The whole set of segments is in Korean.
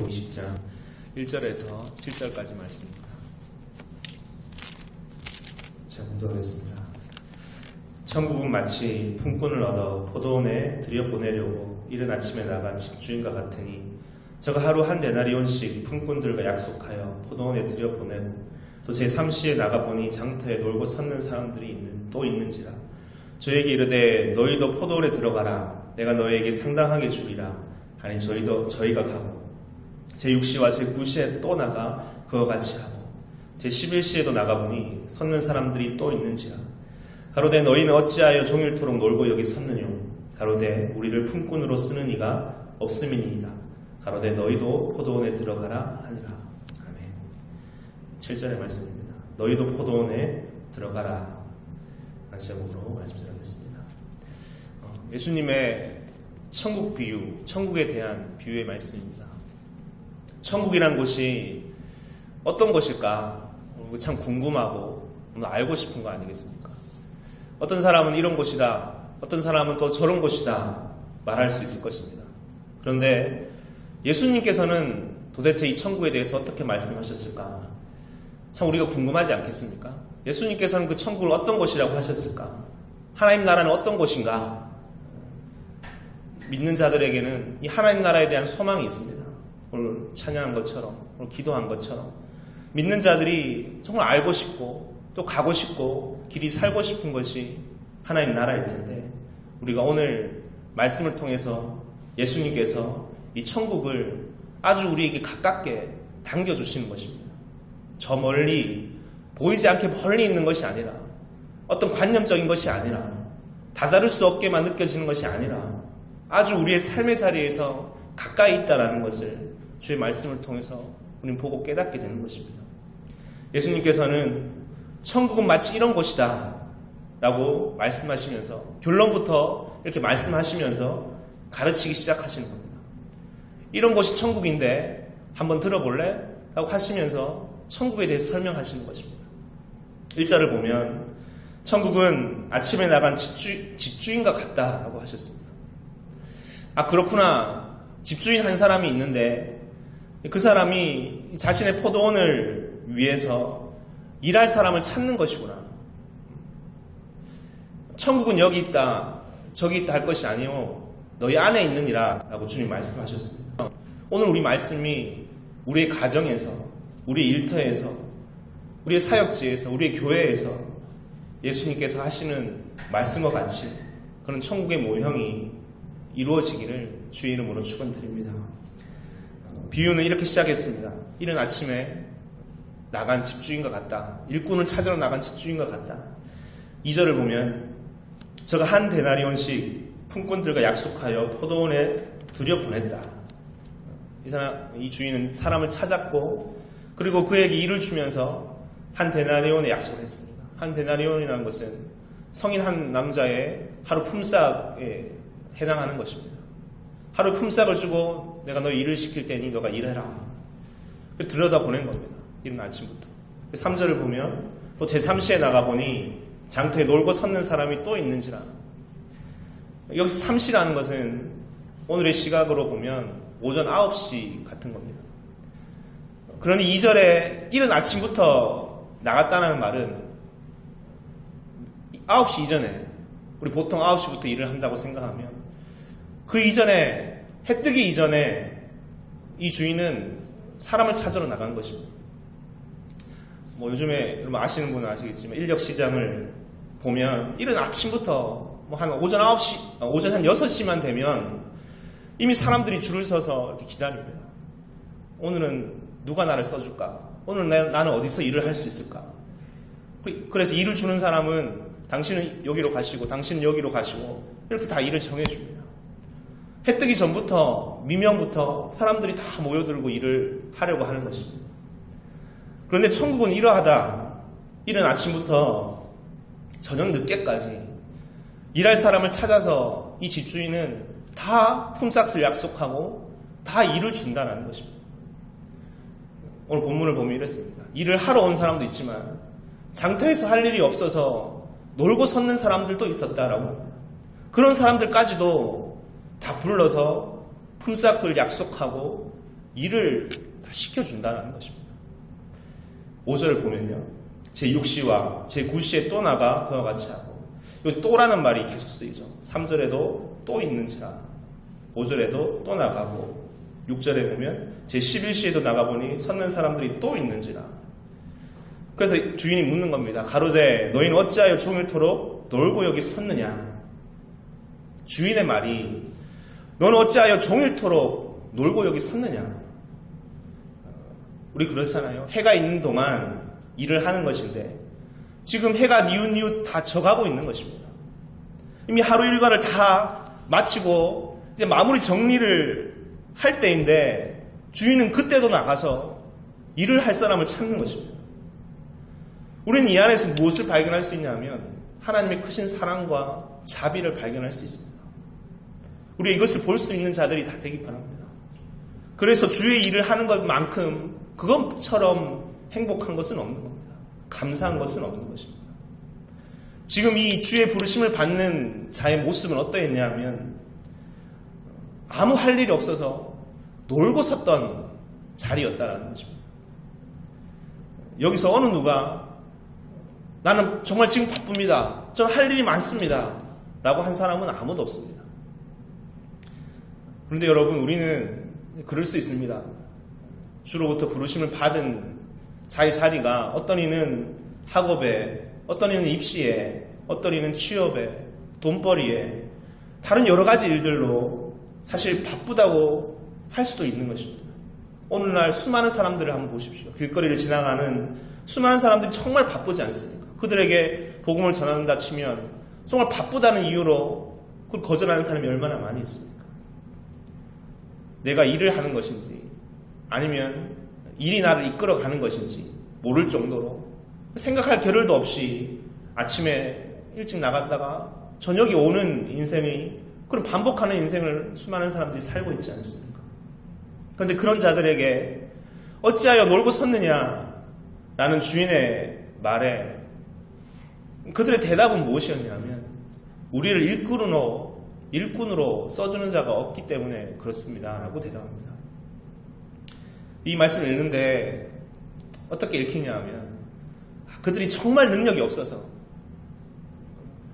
20장 1절에서 7절까지 말씀입니다. 자, 공독하겠습니다. 천국은 마치 품꾼을 얻어 포도원에 들여보내려고 이른 아침에 나간 집주인과 같으니 저가 하루 한 데나리온씩 품꾼들과 약속하여 포도원에 들여보내고 또 제3시에 나가보니 장터에 놀고 섰는 사람들이 또 있는지라. 저에게 이르되 너희도 포도원에 들어가라. 내가 너희에게 상당하게 주리라. 아니 저희가 가고 제6시와 제9시에 또 나가 그와 같이 하고 제11시에도 나가보니 섰는 사람들이 또 있는지라. 가로되 너희는 어찌하여 종일토록 놀고 여기 섰느뇨. 가로되 우리를 품꾼으로 쓰는 이가 없음이니이다. 가로되 너희도 포도원에 들어가라 하니라. 아멘. 7절의 말씀입니다. 너희도 포도원에 들어가라 라는 제목으로 말씀드리겠습니다. 예수님의 천국 비유, 천국에 대한 비유의 말씀입니다. 천국이란 곳이 어떤 곳일까? 참 궁금하고 알고 싶은 거 아니겠습니까? 어떤 사람은 이런 곳이다, 어떤 사람은 또 저런 곳이다 말할 수 있을 것입니다. 그런데 예수님께서는 도대체 이 천국에 대해서 어떻게 말씀하셨을까? 참 우리가 궁금하지 않겠습니까? 예수님께서는 그 천국을 어떤 곳이라고 하셨을까? 하나님 나라는 어떤 곳인가? 믿는 자들에게는 이 하나님 나라에 대한 소망이 있습니다. 오늘 찬양한 것처럼, 오늘 기도한 것처럼 믿는 자들이 정말 알고 싶고 또 가고 싶고 길이 살고 싶은 것이 하나님 나라일 텐데 우리가 오늘 말씀을 통해서 예수님께서 이 천국을 아주 우리에게 가깝게 당겨주시는 것입니다. 저 멀리 보이지 않게 멀리 있는 것이 아니라 어떤 관념적인 것이 아니라 다다를 수 없게만 느껴지는 것이 아니라 아주 우리의 삶의 자리에서 가까이 있다는 것을 주의 말씀을 통해서 우리는 보고 깨닫게 되는 것입니다. 예수님께서는 천국은 마치 이런 곳이다 라고 말씀하시면서 결론부터 이렇게 말씀하시면서 가르치기 시작하시는 겁니다. 이런 곳이 천국인데 한번 들어볼래? 라고 하시면서 천국에 대해서 설명하시는 것입니다. 1절을 보면 천국은 아침에 나간 집주인과 같다라고 하셨습니다. 아, 그렇구나. 집주인 한 사람이 있는데 그 사람이 자신의 포도원을 위해서 일할 사람을 찾는 것이구나. 천국은 여기 있다, 저기 있다 할 것이 아니요 너희 안에 있느니라 라고 주님 말씀하셨습니다. 오늘 우리 말씀이 우리의 가정에서, 우리의 일터에서, 우리의 사역지에서, 우리의 교회에서 예수님께서 하시는 말씀과 같이 그런 천국의 모형이 이루어지기를 주의 이름으로 축원드립니다. 비유는 이렇게 시작했습니다. 이른 아침에 나간 집주인과 같다. 일꾼을 찾으러 나간 집주인과 같다. 2절을 보면 저가 한 데나리온씩 품꾼들과 약속하여 포도원에 들여보냈다. 이 주인은 사람을 찾았고 그리고 그에게 일을 주면서 한 데나리온에 약속을 했습니다. 한 데나리온이라는 것은 성인 한 남자의 하루 품삯에 해당하는 것입니다. 하루 품삯을 주고 내가 너 일을 시킬 테니 너가 일해라. 들여다보낸 겁니다. 이른 아침부터. 3절을 보면 또 제3시에 나가보니 장터에 놀고 섰는 사람이 또 있는지라. 여기서 3시라는 것은 오늘의 시각으로 보면 오전 9시 같은 겁니다. 그러니 2절에 이른 아침부터 나갔다는 말은 9시 이전에, 우리 보통 9시부터 일을 한다고 생각하면 그 이전에, 해 뜨기 이전에 이 주인은 사람을 찾으러 나간 것입니다. 요즘에 여러분 아시는 분은 아시겠지만 인력시장을 보면 이른 아침부터 한 오전 9시, 오전 한 6시만 되면 이미 사람들이 줄을 서서 이렇게 기다립니다. 오늘은 누가 나를 써줄까? 오늘 나는 어디서 일을 할 수 있을까? 그래서 일을 주는 사람은 당신은 여기로 가시고 당신은 여기로 가시고 이렇게 다 일을 정해줍니다. 해 뜨기 전부터 미명부터 사람들이 다 모여들고 일을 하려고 하는 것입니다. 그런데 천국은 이러하다. 이른 아침부터 저녁 늦게까지 일할 사람을 찾아서 이 집주인은 다 품삯을 약속하고 다 일을 준다는 것입니다. 오늘 본문을 보면 이랬습니다. 일을 하러 온 사람도 있지만 장터에서 할 일이 없어서 놀고 섰는 사람들도 있었다라고 합니다. 그런 사람들까지도 다 불러서 품삯을 약속하고 일을 다 시켜준다는 것입니다. 5절을 보면요. 제6시와 제9시에 또 나가 그와 같이 하고, 이 또라는 말이 계속 쓰이죠. 3절에도 또 있는지라, 5절에도 또 나가고, 6절에 보면 제11시에도 나가보니 섰는 사람들이 또 있는지라. 그래서 주인이 묻는 겁니다. 가로되 너희는 어찌하여 종일토록 놀고 여기 섰느냐. 주인의 말이 너는 어찌하여 종일토록 놀고 여기 섰느냐. 우리 그렇잖아요. 해가 있는 동안 일을 하는 것인데 지금 해가 니웃니웃 다 져가고 있는 것입니다. 이미 하루 일과를 다 마치고 이제 마무리 정리를 할 때인데 주인은 그때도 나가서 일을 할 사람을 찾는 것입니다. 우리는 이 안에서 무엇을 발견할 수 있냐면 하나님의 크신 사랑과 자비를 발견할 수 있습니다. 우리가 이것을 볼 수 있는 자들이 다 되기 바랍니다. 그래서 주의 일을 하는 것만큼 그것처럼 행복한 것은 없는 겁니다. 감사한 것은 없는 것입니다. 지금 이 주의 부르심을 받는 자의 모습은 어떠했냐면 아무 할 일이 없어서 놀고 섰던 자리였다는 것입니다. 여기서 어느 누가 나는 정말 지금 바쁩니다. 저는 할 일이 많습니다. 라고 한 사람은 아무도 없습니다. 그런데 여러분, 우리는 그럴 수 있습니다. 주로부터 부르심을 받은 자의 자리가 어떤 이는 학업에, 어떤 이는 입시에, 어떤 이는 취업에, 돈벌이에, 다른 여러 가지 일들로 사실 바쁘다고 할 수도 있는 것입니다. 오늘날 수많은 사람들을 한번 보십시오. 길거리를 지나가는 수많은 사람들이 정말 바쁘지 않습니까? 그들에게 복음을 전한다 치면 정말 바쁘다는 이유로 그걸 거절하는 사람이 얼마나 많이 있습니까? 내가 일을 하는 것인지 아니면 일이 나를 이끌어가는 것인지 모를 정도로 생각할 겨를도 없이 아침에 일찍 나갔다가 저녁에 오는 인생이 그런 반복하는 인생을 수많은 사람들이 살고 있지 않습니까? 그런데 그런 자들에게 어찌하여 놀고 섰느냐라는 주인의 말에 그들의 대답은 무엇이었냐면 우리를 일꾼으로 써주는 자가 없기 때문에 그렇습니다 라고 대답합니다. 이 말씀을 읽는데 어떻게 읽히냐 하면 그들이 정말 능력이 없어서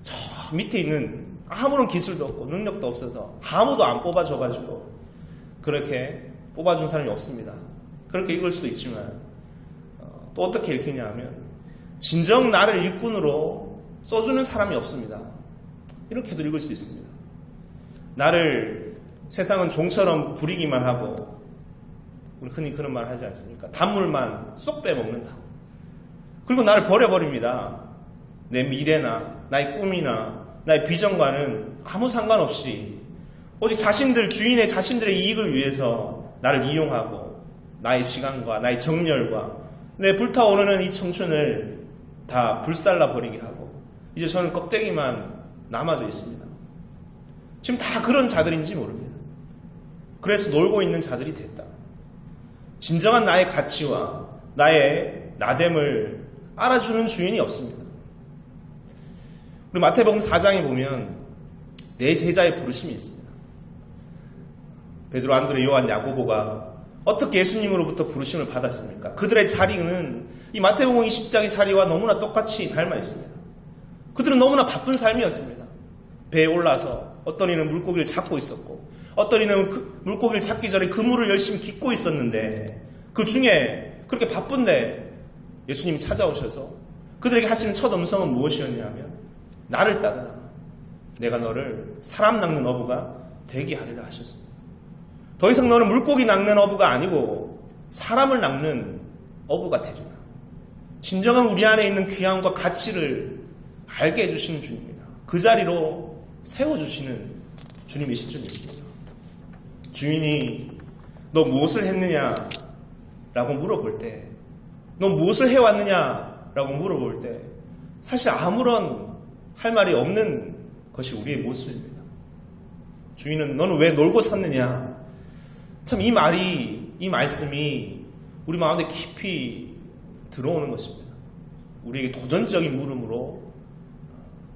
저 밑에 있는 아무런 기술도 없고 능력도 없어서 아무도 안 뽑아줘가지고 그렇게 뽑아준 사람이 없습니다. 그렇게 읽을 수도 있지만 또 어떻게 읽히냐 하면 진정 나를 일꾼으로 써주는 사람이 없습니다. 이렇게도 읽을 수 있습니다. 나를 세상은 종처럼 부리기만 하고 우리 흔히 그런 말 하지 않습니까? 단물만 쏙 빼먹는다. 그리고 나를 버려버립니다. 내 미래나 나의 꿈이나 나의 비전과는 아무 상관없이 오직 주인의 자신들의 이익을 위해서 나를 이용하고 나의 시간과 나의 정열과 내 불타오르는 이 청춘을 다 불살라 버리게 하고 이제 저는 껍데기만 남아져 있습니다. 지금 다 그런 자들인지 모릅니다. 그래서 놀고 있는 자들이 됐다. 진정한 나의 가치와 나의 나됨을 알아주는 주인이 없습니다. 우리 마태복음 4장에 보면 네 제자의 부르심이 있습니다. 베드로, 안드레, 요한, 야고보가 어떻게 예수님으로부터 부르심을 받았습니까? 그들의 자리는 이 마태복음 20장의 자리와 너무나 똑같이 닮아 있습니다. 그들은 너무나 바쁜 삶이었습니다. 배에 올라서 어떤 이는 물고기를 잡고 있었고 어떤 이는 물고기를 잡기 전에 그물을 열심히 깃고 있었는데 그 중에 그렇게 바쁜데 예수님이 찾아오셔서 그들에게 하시는 첫 음성은 무엇이었냐면 나를 따르라. 내가 너를 사람 낚는 어부가 되게 하리라 하셨습니다. 더 이상 너는 물고기 낚는 어부가 아니고 사람을 낚는 어부가 되리라. 진정한 우리 안에 있는 귀함과 가치를 알게 해주시는 주님입니다. 그 자리로 세워주시는 주님이신 줄 믿습니다. 주인이 너 무엇을 했느냐 라고 물어볼 때, 너 무엇을 해왔느냐 라고 물어볼 때 사실 아무런 할 말이 없는 것이 우리의 모습입니다. 주인은 너는 왜 놀고 섰느냐. 참 이 말씀이 우리 마음에 깊이 들어오는 것입니다. 우리에게 도전적인 물음으로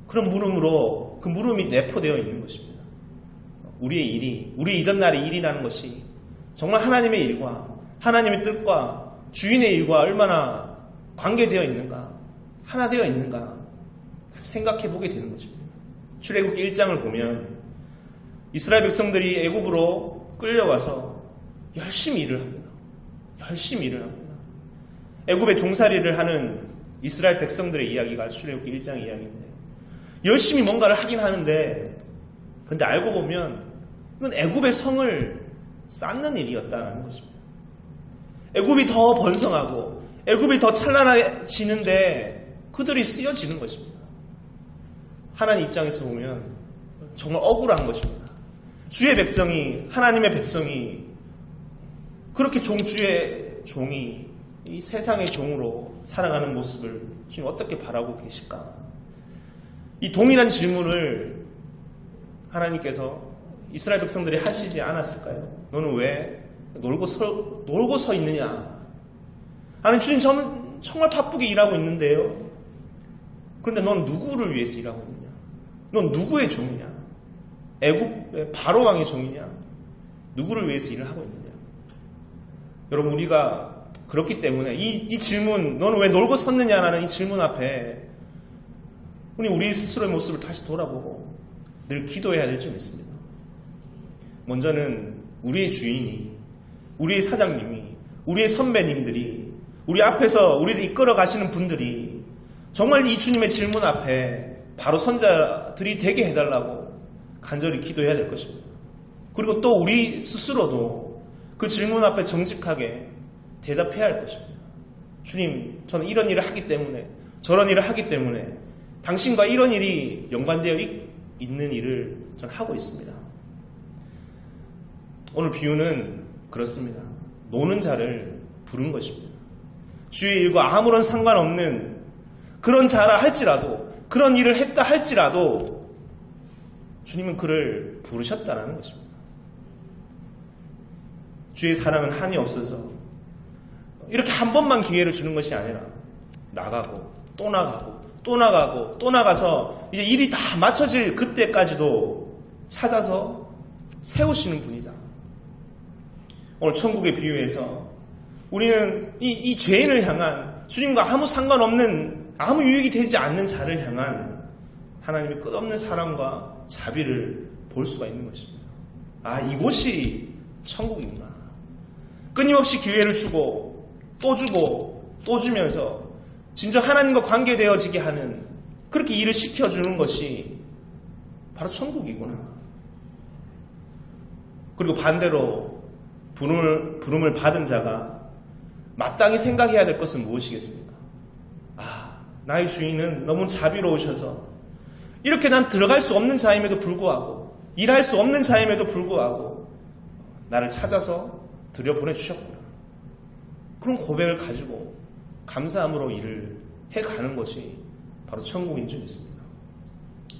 그 물음이 내포되어 있는 것입니다. 우리의 이전날의 일이라는 것이 정말 하나님의 일과 하나님의 뜻과 주인의 일과 얼마나 관계되어 있는가, 하나 되어 있는가 생각해 보게 되는 것입니다. 출애굽기 1장을 보면 이스라엘 백성들이 애굽으로 끌려와서 열심히 일을 합니다. 열심히 일을 합니다. 애굽의 종살이를 하는 이스라엘 백성들의 이야기가 출애굽기 1장 이야기인데 열심히 뭔가를 하긴 하는데 근데 알고 보면 이건 애굽의 성을 쌓는 일이었다는 것입니다. 애굽이 더 번성하고 애굽이 더 찬란해지는데 그들이 쓰여지는 것입니다. 하나님 입장에서 보면 정말 억울한 것입니다. 주의 백성이, 하나님의 백성이 그렇게 주의 종이 이 세상의 종으로 살아가는 모습을 주님 어떻게 바라고 계실까? 이 동일한 질문을 하나님께서 이스라엘 백성들이 하시지 않았을까요? 너는 왜 놀고 서 있느냐? 아니 주님 저는 정말 바쁘게 일하고 있는데요. 그런데 넌 누구를 위해서 일하고 있느냐? 넌 누구의 종이냐? 애굽의 바로 왕의 종이냐? 누구를 위해서 일을 하고 있느냐? 여러분 우리가 그렇기 때문에 이 질문 너는 왜 놀고 섰느냐라는 이 질문 앞에 우리 스스로의 모습을 다시 돌아보고 늘 기도해야 될 점이 있습니다. 먼저는 우리의 주인이, 우리의 사장님이, 우리의 선배님들이, 우리 앞에서 우리를 이끌어 가시는 분들이 정말 이 주님의 질문 앞에 바로 선자들이 되게 해달라고 간절히 기도해야 될 것입니다. 그리고 또 우리 스스로도 그 질문 앞에 정직하게 대답해야 할 것입니다. 주님, 저는 이런 일을 하기 때문에, 저런 일을 하기 때문에 당신과 이런 일이 연관되어 있는 일을 저는 하고 있습니다. 오늘 비유는 그렇습니다. 노는 자를 부른 것입니다. 주의 일과 아무런 상관없는 그런 자라 할지라도, 그런 일을 했다 할지라도 주님은 그를 부르셨다는 것입니다. 주의 사랑은 한이 없어서 이렇게 한 번만 기회를 주는 것이 아니라 나가고 또 나가고 또 나가고 또 나가서 이제 일이 다 맞춰질 그때까지도 찾아서 세우시는 분이다. 오늘 천국의 비유에서 우리는 이 죄인을 향한 주님과 아무 상관없는 아무 유익이 되지 않는 자를 향한 하나님의 끝없는 사랑과 자비를 볼 수가 있는 것입니다. 아, 이곳이 천국이구나. 끊임없이 기회를 주고 또 주면서 진정 하나님과 관계되어지게 하는 그렇게 일을 시켜주는 것이 바로 천국이구나. 그리고 반대로 부름을 받은 자가 마땅히 생각해야 될 것은 무엇이겠습니까? 아, 나의 주인은 너무 자비로우셔서 이렇게 난 들어갈 수 없는 자임에도 불구하고 일할 수 없는 자임에도 불구하고 나를 찾아서 들여보내주셨구나. 그런 고백을 가지고 감사함으로 일을 해가는 것이 바로 천국인 줄 믿습니다.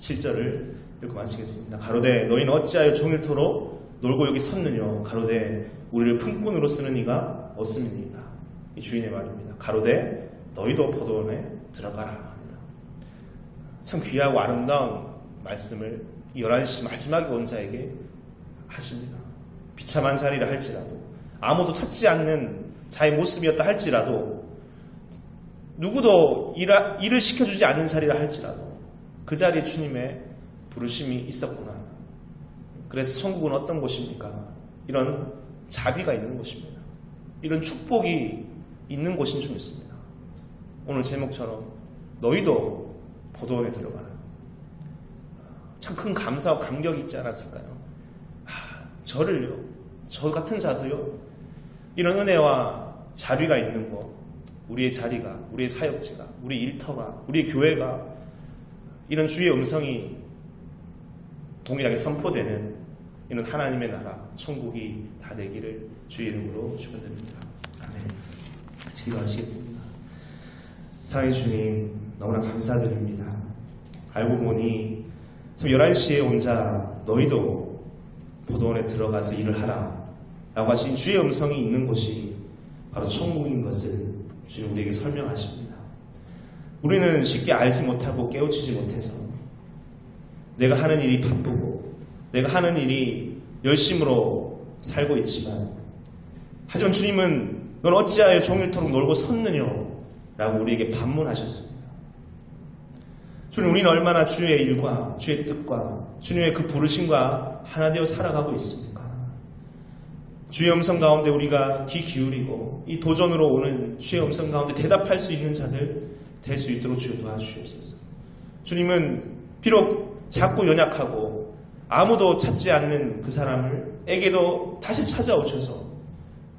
7절을 읽고 마치겠습니다. 가로되 너희는 어찌하여 종일토록 놀고 여기 섰느냐. 가로되 우리를 품꾼으로 쓰는 이가 없음이니이다. 이 주인의 말입니다. 가로되 너희도 포도원에 들어가라. 참 귀하고 아름다운 말씀을 11시 마지막에 온 자에게 하십니다. 비참한 자리라 할지라도 아무도 찾지 않는 자의 모습이었다 할지라도 누구도 일을 시켜주지 않는 자리라 할지라도 그 자리에 주님의 부르심이 있었구나. 그래서 천국은 어떤 곳입니까? 이런 자비가 있는 곳입니다. 이런 축복이 있는 곳인 줄 믿습니다. 오늘 제목처럼 너희도 포도원에 들어가라. 참 큰 감사와 감격이 있지 않았을까요? 저를요, 저 같은 자도요, 이런 은혜와 자비가 있는 곳, 우리의 자리가, 우리의 사역지가, 우리 일터가, 우리의 교회가 이런 주의 음성이 동일하게 선포되는 이런 하나님의 나라, 천국이 다 되기를 주의 이름으로 축원드립니다. 아멘. 기도하시겠습니다. 사랑의 주님, 너무나 감사드립니다. 알고 보니 참 11시에 온 자 너희도 포도원에 들어가서 일을 하라 라고 하신 주의 음성이 있는 곳이 바로 천국인 것을 주님 우리에게 설명하십니다. 우리는 쉽게 알지 못하고 깨우치지 못해서 내가 하는 일이 바쁘고 내가 하는 일이 열심으로 살고 있지만 하지만 주님은 넌 어찌하여 종일토록 놀고 섰느냐 라고 우리에게 반문하셨습니다. 주님, 우리는 얼마나 주의 일과 주의 뜻과 주님의 그 부르심과 하나 되어 살아가고 있습니까? 주의 음성 가운데 우리가 귀 기울이고 이 도전으로 오는 주의 음성 가운데 대답할 수 있는 자들 될 수 있도록 주여 도와주시옵소서. 주님은 비록 작고 연약하고 아무도 찾지 않는 그 사람에게도 다시 찾아오셔서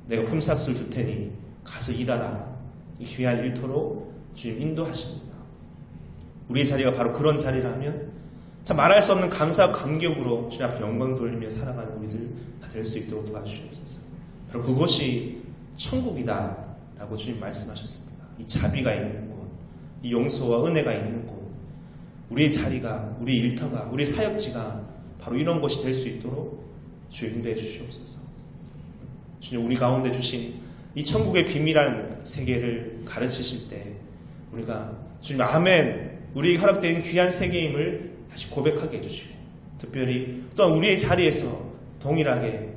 내가 품삯을 줄 테니 가서 일하라, 이 귀한 일터로 주님 인도하십니다. 우리의 자리가 바로 그런 자리라면 참 말할 수 없는 감사와 감격으로 주님 앞에 영광 돌리며 살아가는 우리들 다 될 수 있도록 도와주시옵소서. 바로 그것이 천국이다 라고 주님 말씀하셨습니다. 이 자비가 있는 곳, 이 용서와 은혜가 있는 곳, 우리의 자리가, 우리의 일터가, 우리의 사역지가 바로 이런 것이 될 수 있도록 주여 인도해 주시옵소서. 주님, 우리 가운데 주신 이 천국의 비밀한 세계를 가르치실 때 우리가 주님 아멘, 우리에게 허락된 귀한 세계임을 다시 고백하게 해주시고, 특별히 또한 우리의 자리에서 동일하게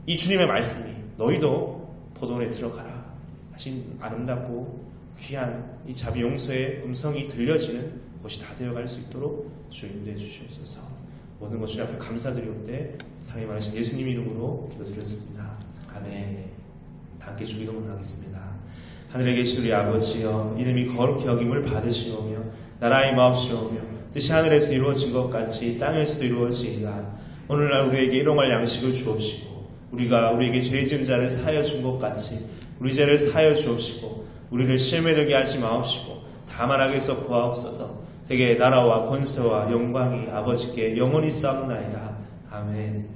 이 주님의 말씀이 너희도 포도원에 들어가라 하신 아름답고 귀한 이 자비 용서의 음성이 들려지는 곳이 다 되어갈 수 있도록 주 인도해 주시옵소서. 모든 것 주님 앞에 감사드리옵되 상에 말하신 예수님 이름으로 기도드렸습니다. 아멘. 다 함께 주기도문 하겠습니다. 하늘에 계신 우리 아버지여, 이름이 거룩히 여김을 받으시오며 나라의 마옵시오며 뜻이 하늘에서 이루어진 것 같이 땅에서도 이루어지이다. 오늘날 우리에게 일용할 양식을 주옵시고 우리가 우리에게 죄 지은 자를 사하여 준 것 같이 우리 죄를 사하여 주옵시고 우리를 시험에 들게 하지 마옵시고 다만 악에서 구하옵소서. 되게 나라와 권세와 영광이 아버지께 영원히 쌓옵나이다. 아멘.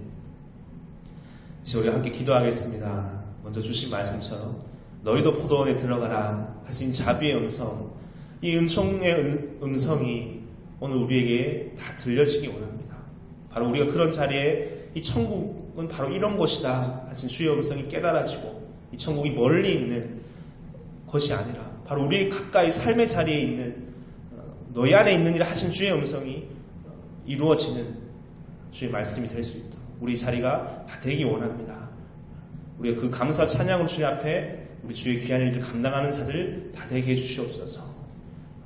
이제 우리 함께 기도하겠습니다. 먼저 주신 말씀처럼 너희도 포도원에 들어가라 하신 자비의 음성, 이 은총의 음성이 오늘 우리에게 다 들려지기 원합니다. 바로 우리가 그런 자리에 이 천국은 바로 이런 곳이다 하신 주의 음성이 깨달아지고 이 천국이 멀리 있는 것이 아니라 바로 우리 가까이 삶의 자리에 있는 너희 안에 있느니라 하신 주의 음성이 이루어지는 주의 말씀이 될 수 있도록 우리 자리가 다 되기 원합니다. 우리가 그 감사 찬양으로 주님 앞에 우리 주의 귀한 일들 감당하는 자들 다 되게 해주시옵소서.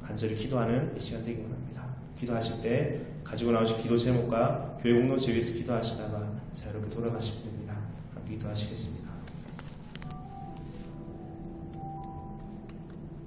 간절히 기도하는 이 시간 되기 원합니다. 기도하실 때 가지고 나오신 기도 제목과 교회 공동체 위해서 기도하시다가 자유롭게 돌아가시면 됩니다. 함께 기도하시겠습니다.